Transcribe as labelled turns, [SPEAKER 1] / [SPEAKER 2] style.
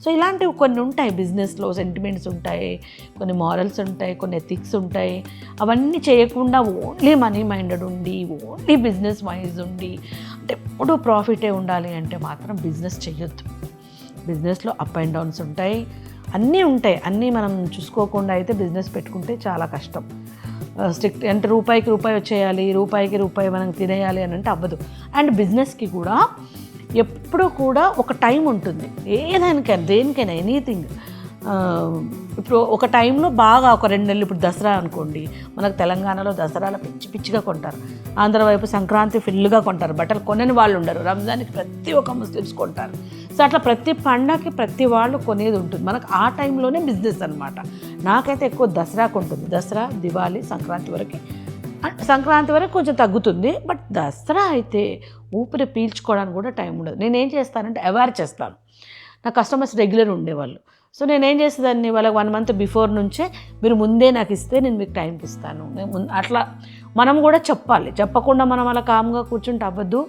[SPEAKER 1] So ఇలాంటివి కొన్ని ఉంటాయి, బిజినెస్లో సెంటిమెంట్స్ ఉంటాయి, కొన్ని మారల్స్ ఉంటాయి, కొన్ని ఎథిక్స్ ఉంటాయి. అవన్నీ చేయకుండా ఓన్లీ మనీ మైండెడ్ ఉండి, ఓన్లీ బిజినెస్ వైజ్ ఉండి, అంటే ఎప్పుడూ ప్రాఫిటే ఉండాలి అంటే మాత్రం బిజినెస్ చేయొద్దు. బిజినెస్లో అప్ అండ్ డౌన్స్ ఉంటాయి, అన్నీ ఉంటాయి. అన్నీ మనం చూసుకోకుండా అయితే బిజినెస్ పెట్టుకుంటే చాలా కష్టం. స్ట్రిక్ట్ అంటే రూపాయికి రూపాయి వచ్చేయాలి, రూపాయికి రూపాయి మనం తినేయాలి అని అంటే అవ్వదు. అండ్ బిజినెస్కి కూడా ఎప్పుడు కూడా ఒక టైం ఉంటుంది, ఏదానికైనా దేనికైనా ఎనీథింగ్. ఇప్పుడు ఒక టైంలో బాగా ఒక 2 నెలలు, ఇప్పుడు దసరా అనుకోండి, మనకు తెలంగాణలో దసరాలో పిచ్చిగా కొంటారు, ఆంధ్ర వైపు సంక్రాంతి ఫుల్గా కొంటారు, బట్టలు కొనని వాళ్ళు ఉండరు, రంజాన్కి ప్రతి ఒక్క ముస్లిమ్స్ కొంటారు. సో అట్లా ప్రతి పండగకి ప్రతి వాళ్ళు కొనేది ఉంటుంది, మనకు ఆ టైంలోనే బిజినెస్ అనమాట. నాకైతే ఎక్కువ దసరాకు ఉంటుంది, దసరా, దివాళీ, సంక్రాంతి వరకు కొంచెం తగ్గుతుంది. బట్ దసరా అయితే ఊపిరి పీల్చుకోవడానికి కూడా టైం ఉండదు. నేనేం చేస్తానంటే అవేర్ చేస్తాను. నా కస్టమర్స్ రెగ్యులర్ ఉండేవాళ్ళు. సో నేనేం చేసేదాన్ని, వాళ్ళకి 1 మంత్ బిఫోర్ నుంచే మీరు ముందే నాకు ఇస్తే నేను మీకు టైంకి ఇస్తాను. అట్లా మనం కూడా చెప్పాలి, చెప్పకుండా మనం అలా కామ్గా కూర్చుంటే అవ్వద్దు.